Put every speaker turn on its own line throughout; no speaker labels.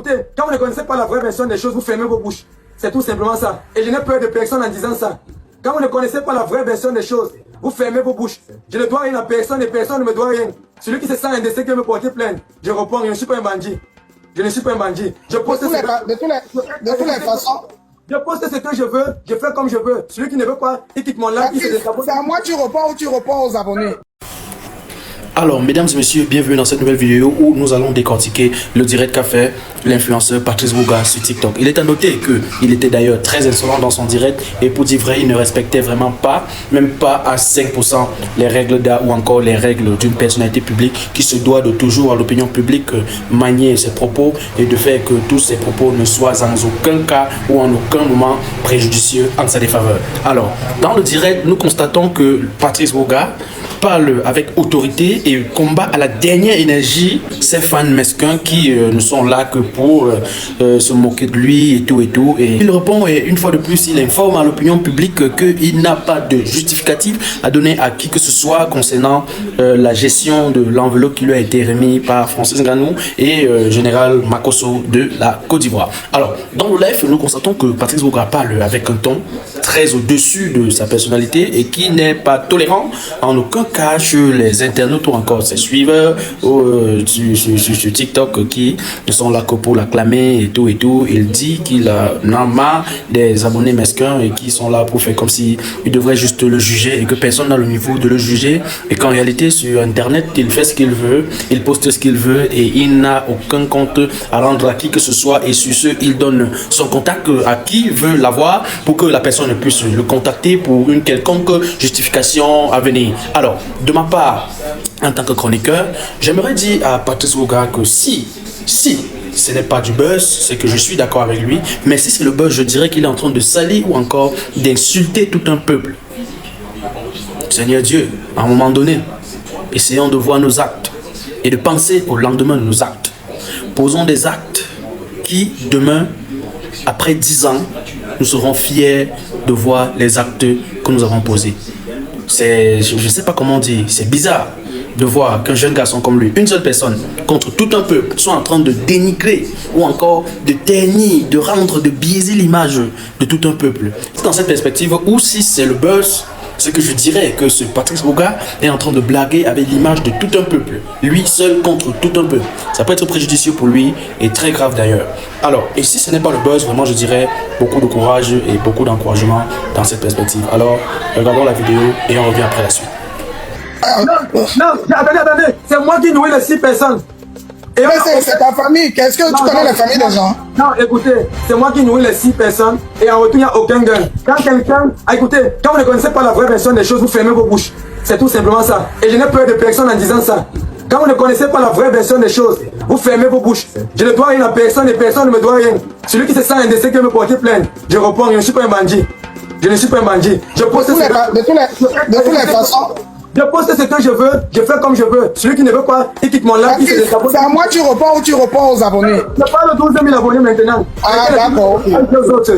Écoutez, quand vous ne connaissez pas la vraie version des choses, vous fermez vos bouches. C'est tout simplement ça. Et je n'ai peur de personne en disant ça. Quand vous ne connaissez pas la vraie version des choses, vous fermez vos bouches. Je ne dois rien à personne et personne ne me doit rien. Celui qui se sent indécent qui veut me porter plainte, je réponds, je ne suis pas un bandit. Je ne suis pas un bandit. Je poste
de toutes les façons.
Je poste ce que je veux, je fais comme je veux. Celui qui ne veut pas, il quitte mon live.
C'est à moi que tu réponds ou tu réponds aux abonnés?
Alors, mesdames et messieurs, bienvenue dans cette nouvelle vidéo où nous allons décortiquer le direct qu'a fait l'influenceur Patrice Bouga sur TikTok. Il est à noter qu'il était d'ailleurs très insolent dans son direct et pour dire vrai, il ne respectait vraiment pas, même pas à 5% les règles d'art ou encore les règles d'une personnalité publique qui se doit de toujours à l'opinion publique manier ses propos et de faire que tous ses propos ne soient en aucun cas ou en aucun moment préjudicieux en sa défaveur. Alors, dans le direct, nous constatons que Patrice Bouga parle avec autorité et combat à la dernière énergie ces fans mesquins qui ne sont là que pour se moquer de lui et tout et tout. Et il répond et une fois de plus, il informe à l'opinion publique qu'il n'a pas de justificatif à donner à qui que ce soit concernant la gestion de l'enveloppe qui lui a été remise par Francis Ngannou et Général Makosso de la Côte d'Ivoire. Alors, dans le live, nous constatons que Patrice Bouga parle avec un ton très au-dessus de sa personnalité et qui n'est pas tolérant en aucun cas sur les internautes ou encore ses suiveurs sur TikTok qui ne sont là que pour l'acclamer et tout et tout. Il dit qu'il en a marre des abonnés mesquins et qui sont là pour faire comme si il devrait juste le juger et que personne n'a le niveau de le juger et qu'en réalité sur internet il fait ce qu'il veut, il poste ce qu'il veut et il n'a aucun compte à rendre à qui que ce soit et sur ce il donne son contact à qui veut l'avoir pour que la personne puisse le contacter pour une quelconque justification à venir. Alors, de ma part, en tant que chroniqueur, j'aimerais dire à Patrice Bouga que si ce n'est pas du buzz, c'est que je suis d'accord avec lui, mais si c'est le buzz, je dirais qu'il est en train de salir ou encore d'insulter tout un peuple. Seigneur Dieu, à un moment donné, essayons de voir nos actes et de penser au lendemain de nos actes. Posons des actes qui, demain, après 10 ans, nous serons fiers de voir les actes que nous avons posés. Je ne sais pas comment dire, c'est bizarre de voir qu'un jeune garçon comme lui, une seule personne, contre tout un peuple, soit en train de dénigrer ou encore de ternir, de rendre, de biaiser l'image de tout un peuple. C'est dans cette perspective où si c'est le buzz, ce que je dirais que ce Patrice Bouga est en train de blaguer avec l'image de tout un peuple. Lui seul contre tout un peuple. Ça peut être préjudicieux pour lui et très grave d'ailleurs. Alors, et si ce n'est pas le buzz, vraiment je dirais beaucoup de courage et beaucoup d'encouragement dans cette perspective. Alors, regardons la vidéo et on revient après la suite.
Non, attendez, c'est moi qui nourris les 6 personnes.
Et c'est ta famille. Qu'est-ce que tu connais la famille des gens?
Non, écoutez, c'est moi qui nourris les 6 personnes et en retour, il n'y a aucun gain. Quand quelqu'un... écoutez, quand vous ne connaissez pas la vraie version des choses, vous fermez vos bouches. C'est tout simplement ça. Et je n'ai peur de personne en disant ça. Quand vous ne connaissez pas la vraie version des choses, vous fermez vos bouches. Je ne dois rien à personne et personne ne me doit rien. Celui qui se sent indécent qui veut me porter plainte, je réponds, je ne suis pas un bandit. Je ne suis pas un bandit. Je poste
de toutes les façons.
Je poste ce que je veux, je fais comme je veux. Celui qui ne veut pas, il quitte mon live.
C'est à moi que tu réponds ou tu réponds aux abonnés?
Je parle de 12 000 abonnés maintenant.
Ah d'accord, ok.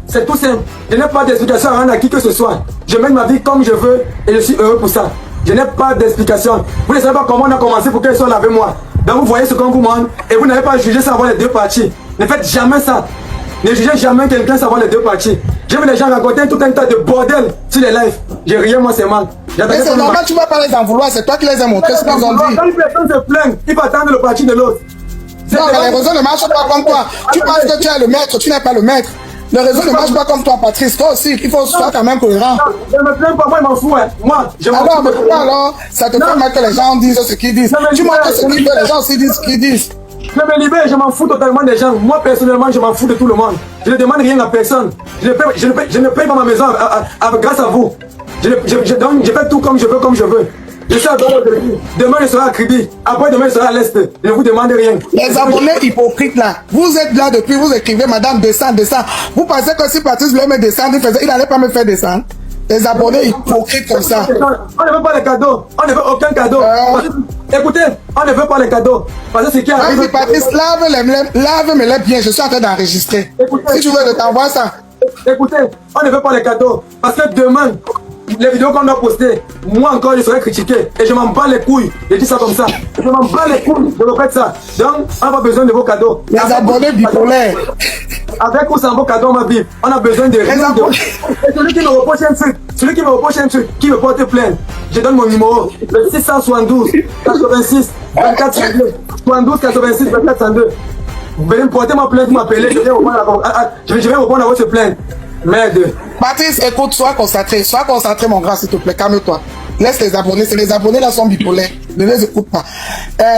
C'est tout simple. Je n'ai pas d'explication à rendre à qui que ce soit. Je mène ma vie comme je veux et je suis heureux pour ça. Je n'ai pas d'explication. Vous ne savez pas comment on a commencé pour qu'elle soit là avec moi. Donc vous voyez ce qu'on vous demande et vous n'avez pas jugé sans avoir les 2 parties. Ne faites jamais ça. Ne jugez jamais quelqu'un sans avoir les 2 parties. J'ai vu les gens raconter tout un tas de bordel sur les lives. J'ai rien, moi c'est mal.
Mais c'est normal, tu ne vas pas les en vouloir, c'est toi qui les as montrés ce qu'ils ont dit.
Quand une personne se plaint, il va attendre le parti de l'autre.
Non, mais les réseaux ne marchent pas comme toi. Tu penses que tu es le maître, tu n'es pas le maître. Le réseau ne marche pas comme toi, Patrice. Toi aussi, il faut soit quand même cohérent.
Je ne me plains pas, moi je m'en fous. Moi, je m'en fous.
Alors, mais pourquoi alors ça te fait mal que les gens disent ce qu'ils disent? Tu montres ce qu'ils veulent, les gens aussi disent ce qu'ils disent.
Je me libère, je m'en fous totalement des gens. Moi personnellement, je m'en fous de tout le monde. Je ne demande rien à personne. Je ne paye pas ma maison grâce à vous. Je fais tout comme je veux, Je suis à demain je serai à Kribi. Après demain je serai à l'Est. Je ne vous demande rien.
Les abonnés hypocrites là, vous êtes là depuis, vous écrivez madame descend. Vous pensez que si Patrice voulait me descendre, il n'allait pas me faire descendre? Les abonnés hypocrites comme ça.
On ne veut pas les cadeaux. On ne veut aucun cadeau. Écoutez, on ne veut pas les cadeaux. Parce que c'est qui arrive.
Vas-y Patrice, lave-les bien. Je suis en train d'enregistrer. Si tu veux, je t'envoie ça.
Écoutez, on ne veut pas les cadeaux. Parce que demain, les vidéos qu'on doit poster, moi encore je serai critiqué. Et je m'en bats les couilles. Je dis ça comme ça. Je m'en bats les couilles. Je répète ça. Donc, on n'a pas besoin de vos cadeaux.
Les abonnés bipolaires.
Avec ou sans vos cadeaux, ma vie, on a besoin de rien. Et celui qui me reproche un truc, qui me porte plainte, je donne mon numéro. Le 672 86 24 32. 72 86 24 32. Vous venez me porter ma plainte, m'appeler, je vais répondre à votre plainte. Merde.
Patrice, écoute, sois concentré, mon grand, s'il te plaît, calme-toi. Laisse les abonnés, c'est les abonnés là sont bipolaires, ne les écoute pas.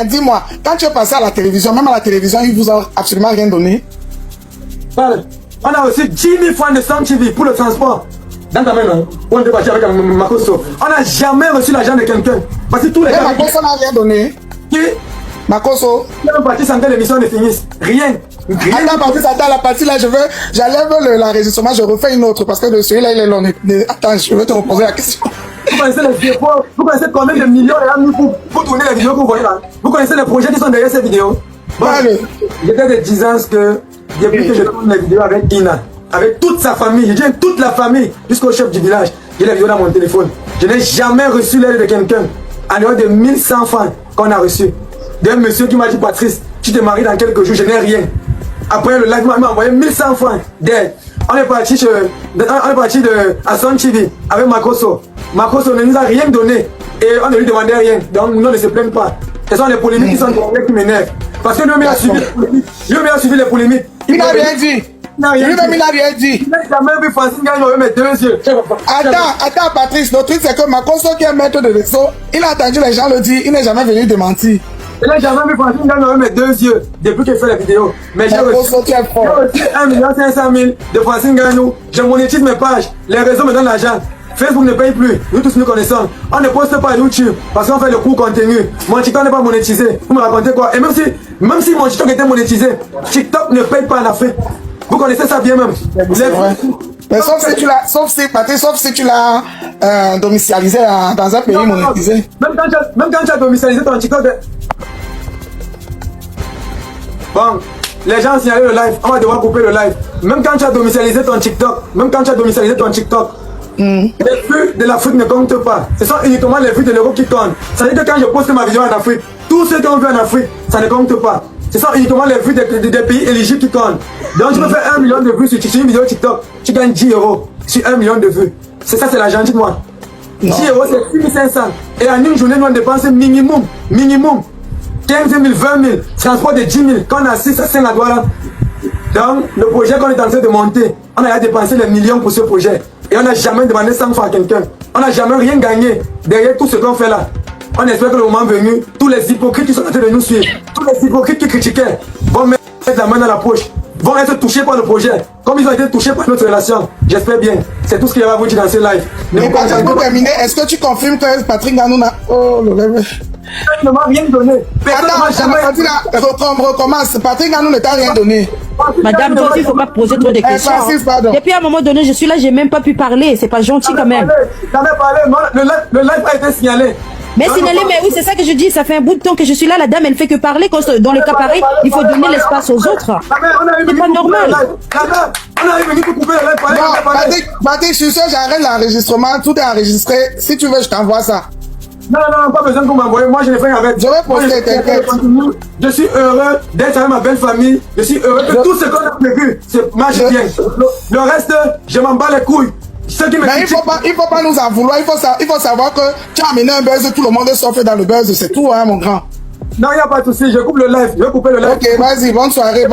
Dis-moi, quand tu es passé à la télévision, même à la télévision, ils vous ont absolument rien donné?
On a reçu 10 000 francs de Sun TV pour le transport. Dans ta main, on est parti avec Makoso. On n'a jamais reçu l'argent de quelqu'un. Parce que tous les
gars. Makoso n'a rien donné.
Qui? Makoso. Qui est parti sans que l'émission ne finisse? Rien.
Attends, la partie là, j'enlève l'enregistrement, je refais une autre parce que de celui-là, il est long. Attends, je vais te reposer la question.
Vous connaissez les efforts, vous connaissez combien de millions il a mis pour tourner les vidéos que vous voyez là? Vous connaissez les projets qui sont derrière ces vidéos? Bon, j'étais de 10 ans que depuis que je tourne les vidéos avec Ina, avec toute sa famille, je dis toute la famille, jusqu'au chef du village, j'ai les vidéos dans mon téléphone. Je n'ai jamais reçu l'aide de quelqu'un, en dehors de 1100 francs qu'on a reçu. D'un monsieur qui m'a dit, Patrice, tu te maries dans quelques jours, je n'ai rien. Après le live, il m'a envoyé 1100 francs d'aide. On est parti à Sun TV avec Makoso. Makoso ne nous a rien donné et on ne lui demandait rien. Donc nous ne se plaignent pas. Ce sont les polémiques qui sont qui m'énervent. Parce que lui-même a suivi les polémiques. Lui-même a suivi les polémiques.
Il n'a rien dit. Il n'a rien dit.
Il n'a jamais vu Francine Gagne avec mes 2 yeux.
Attends, Patrice, le truc c'est que Makoso qui est maître de réseau, il a entendu les gens le dire, il n'est jamais venu démentir.
Et là, j'ai jamais vu Francine Gagne avec mes 2 yeux depuis qu'il fait la vidéo. Mais j'ai reçu 1 500 000 de Francine Gagne. Je monétise mes pages. Les réseaux me donnent l'argent. Facebook ne paye plus. Nous tous nous connaissons. On ne poste pas à YouTube parce qu'on fait le court contenu. Mon TikTok n'est pas monétisé. Vous me racontez quoi? Et même si mon TikTok était monétisé, TikTok ne paye pas en Afrique. Vous connaissez ça bien même.
Mais sauf si tu l'as domicilialisé dans un pays monétisé.
Même quand tu as domicilialisé ton TikTok. Bon, les gens ont signalé le live, on va devoir couper le live. Même quand tu as domicilialisé ton TikTok, les vues de l'Afrique ne comptent pas. Ce sont uniquement les vues de l'Europe qui comptent. Ça veut dire que quand je poste ma vidéo en Afrique, tous ceux qui ont vu en Afrique, ça ne compte pas. Ce sont uniquement les vues des pays éligibles qui comptent. Donc tu peux faire 1 million de vues sur une vidéo TikTok, tu gagnes 10 € sur 1 million de vues. C'est ça, c'est l'argent, dites-moi. 10 € c'est 6 500. Et en une journée, nous on dépense minimum 15 000, 20 000, transport de 10 000, quand on a 6 à 5 à Douala. Donc, le projet qu'on est en train de monter, on a dépensé des millions pour ce projet. Et on n'a jamais demandé 100 francs à quelqu'un. On n'a jamais rien gagné derrière tout ce qu'on fait là. On espère que le moment venu, tous les hypocrites qui sont en train de nous suivre, tous les hypocrites qui critiquaient, vont mettre la main dans la poche, vont être touchés par le projet, comme ils ont été touchés par notre relation. J'espère bien. C'est tout ce qu'il y a à vous dire dans ce live.
Mais pour terminer, est-ce que tu confirmes que Patrick Ganou n'a... Oh, le rêve.
Il ne m'a rien donné.
Recommence. Patrick Ganou ne t'a rien donné.
Madame, toi aussi, il ne faut pas poser trop de questions. Depuis un moment donné, je suis là, je n'ai même pas pu parler. C'est pas gentil quand même.
T'avais parlé, le live a été signalé.
Mais signalé, mais oui, c'est ça que je dis. Ça fait un bout de temps que je suis là. La dame, elle ne fait que parler. Dans le cas pareil, il faut donner l'espace aux autres. C'est pas normal.
On arrive venu pour couper le live.
Non, Patrick, je suis sûr, j'arrête l'enregistrement. Tout est enregistré. Si tu veux, je t'envoie ça.
Non, pas besoin de m'envoyer. Moi, je l'ai fait avec.
Je vais poster, t'inquiète.
Je suis heureux d'être avec ma belle famille. Je suis heureux que tout ce qu'on a prévu marche bien. Le reste, je m'en bats les couilles.
Mais il faut pas nous en vouloir. Il faut savoir que tu as amené un buzz, tout le monde est sauf dans le buzz. C'est tout, hein, mon grand.
Non, il n'y a pas de souci. Je coupe le live. Je vais couper le live.
Ok, vas-y, bonne soirée.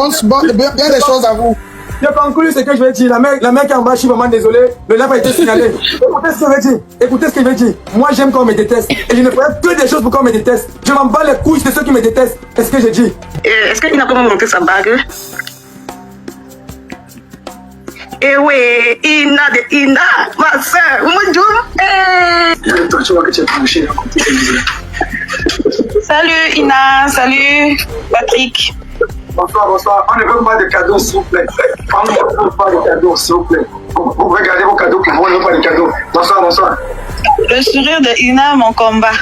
Bien des choses à vous.
Je conclue ce que je vais dire. La mère qui est en bas, je suis vraiment désolé. Le live a été signalé. Écoutez ce que je vais dire. Écoutez ce que je vais dire. Moi, j'aime qu'on me déteste. Et je ne ferai que des choses pour qu'on me déteste. Je m'en bats les couilles de ceux qui me détestent. C'est ce que je dis.
Est-ce qu'il n'a pas monté sa bague? Eh oui, Ina, ma soeur, Salut Ina, salut Patrick.
Bonsoir. On ne veut pas de cadeaux, s'il vous plaît. On ne veut pas de cadeaux, s'il vous plaît. Vous pouvez garder vos cadeaux pour vous, on ne veut pas de cadeaux. Bonsoir.
Le sourire de Ina, mon combat.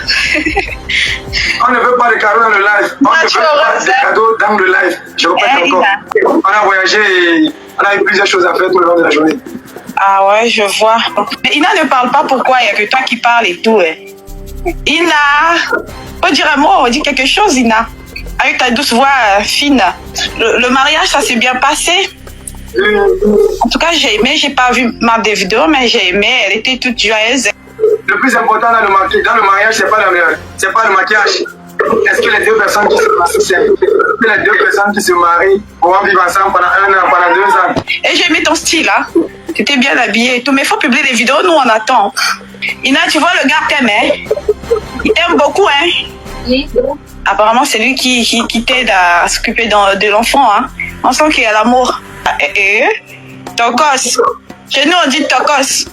On ne veut pas de cadeaux dans le live. On ne veut pas de cadeaux dans le live. Je répète encore. On a voyagé et on a eu plusieurs choses à faire tout le long de la journée.
Ah ouais, je vois. Mais Ina ne parle pas pourquoi, il n'y a que toi qui parles et tout. Ina, faut dire un mot, on dit quelque chose, Ina. Avec ta douce voix fine. Le mariage, ça s'est bien passé. En tout cas, j'ai aimé. J'ai pas vu ma des vidéos, mais j'ai aimé. Elle était toute joyeuse.
Le plus important dans le mariage, c'est pas le maquillage. Est-ce que les deux personnes qui se marient, les deux personnes qui se marient vont vivre ensemble pendant 1 an, pendant 2 ans?
Et j'ai aimé ton style, hein. Tu étais bien habillé et tout. Mais il faut publier des vidéos, nous on attend. Ina, tu vois, le gars t'aime, hein. Il t'aime beaucoup, hein. Oui. Apparemment, c'est lui qui t'aide à s'occuper de l'enfant, hein. On sent qu'il y a l'amour. Tokos. Chez nous, on dit tokos.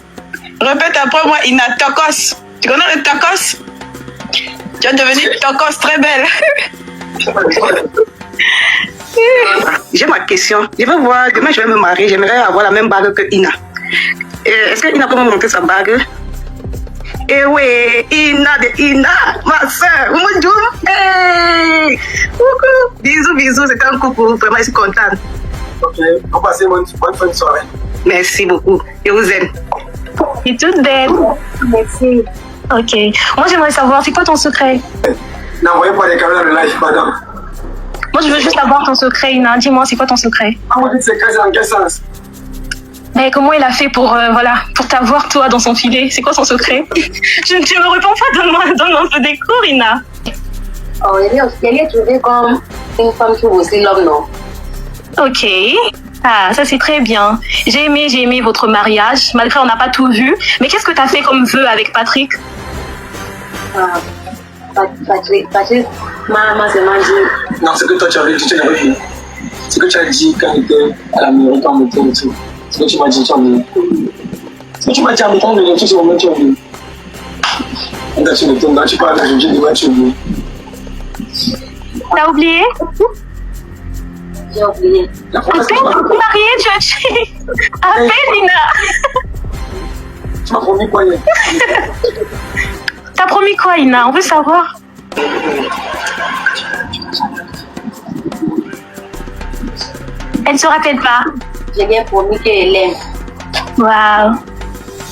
Répète après moi, Ina, tokos. Tu connais le tokos? Tu es devenue tokos très belle. J'ai ma question. Je veux voir, demain je vais me marier, j'aimerais avoir la même bague que Ina. Est-ce que Ina peut me montrer sa bague? Eh oui, Ina de Ina, ma soeur. Hey. Coucou. Bisous, bisous, c'est un coucou. Vraiment, je suis contente.
Ok, on passe une bonne fin de soirée.
Merci beaucoup. Je vous aime.
Tu es toute belle. Merci. Ok. Moi, j'aimerais savoir, c'est quoi ton secret?
N'envoyez pas les caméras dans le live, madame.
Moi, je veux juste savoir ton secret, Ina. Dis-moi, c'est quoi ton secret?
Quand vous dites secret, c'est dans quel sens?
Mais comment il a fait pour t'avoir, toi, dans son filet? C'est quoi son secret? Tu ne me réponds pas, donne-moi un peu des cours, Ina.
Oh, elle est trouvée comme une femme qui aussi l'homme, non?
Ok. Ah, ça c'est très bien. J'ai aimé votre mariage, malgré on n'a pas tout vu. Mais qu'est-ce que tu as fait comme vœu avec Patrick?
Patrick, maman seulement dit.
Non, c'est que toi tu avais dit, tu l'avais vu. C'est que tu as dit quand il était à la mairie, quand on était et tout. C'est que tu m'as dit, tu as vu. C'est que tu m'as dit, en mettant de tout ce moment, tu as vu. Quand tu me tournes, tu parles, je dis, dis-moi, tu as vu.
T'as oublié?
J'ai oublié.
La promesse que
tu marié, appelle Ina.
tu m'as promis quoi hier?
T'as promis quoi, Ina? On veut savoir. Elle ne se rappelle pas.
J'ai bien promis qu'elle aime.
Waouh.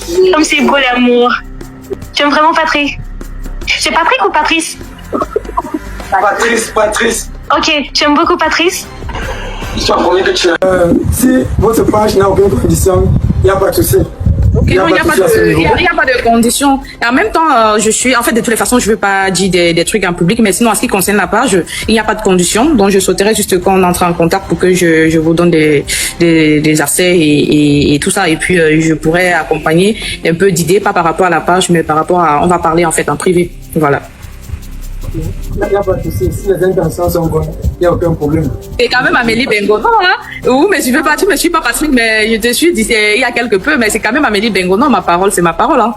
Oui.
Comme c'est beau l'amour. Tu aimes vraiment Patrick? C'est Patrick ou Patrice?
Patrice.
Ok, tu aimes beaucoup Patrice?
Tu as promis que tu si votre page n'a aucune condition, il n'y a pas de souci.
Ok, non, il n'y a pas de conditions. Et en même temps, je suis, en fait, de toutes les façons, je ne veux pas dire des trucs en public, mais sinon, en ce qui concerne la page, il n'y a pas de conditions. Donc, je souhaiterais juste qu'on entre en contact pour que je vous donne des accès et tout ça. Et puis, je pourrais accompagner un peu d'idées, pas par rapport à la page, mais par rapport à, on va parler en fait en privé. Voilà.
Il n'y a pas de souci. Si les intentions sont bonnes, il n'y a aucun problème.
Et quand même Amélie Bengono, hein? Ou, mais tu me suis pas Patrick, mais je te suis dit il y a quelque peu, mais c'est quand même Amélie Bengono, ma parole, c'est ma parole, hein?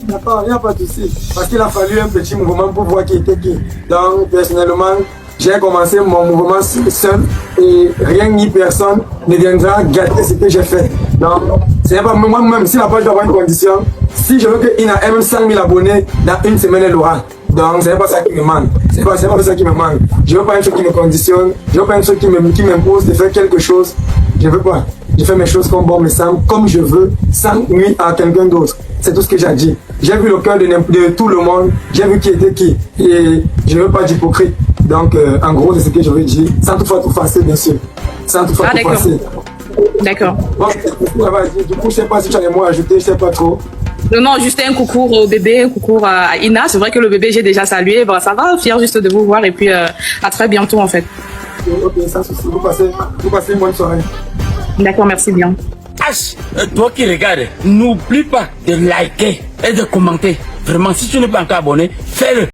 Il n'y a pas de souci. Parce qu'il a fallu un petit mouvement pour voir qui était qui. Donc, personnellement, j'ai commencé mon mouvement seul et rien ni personne ne viendra gâter ce que j'ai fait. Donc, c'est pas moi-même, si la page doit avoir une condition, si je veux que Ina ait 100 000 abonnés, dans une semaine, elle aura. Donc, c'est pas ça qui me manque. C'est pas ça qui me manque. Je veux pas un truc qui me conditionne. Je veux pas un truc qui m'impose de faire quelque chose. Je veux pas. Je fais mes choses comme bon me semble, comme je veux, sans nuire à quelqu'un d'autre. C'est tout ce que j'ai dit. J'ai vu le cœur de tout le monde. J'ai vu qui était qui. Et je veux pas d'hypocrite. Donc, en gros, c'est ce que je veux dire. Sans toutefois tout passer, bien sûr. Sans toutefois tout passer.
D'accord.
Bon, du coup, je sais pas si tu as des mots à ajouter, je sais pas trop.
Non, juste un coucou au bébé, un coucou à Ina. C'est vrai que le bébé, j'ai déjà salué. Bon, ça va, fier juste de vous voir. Et puis, à très bientôt, en fait.
Ok, sans souci. Vous passez une bonne soirée.
D'accord, merci bien.
Toi qui regardes, n'oublie pas de liker et de commenter. Vraiment, si tu n'es pas encore abonné, fais-le.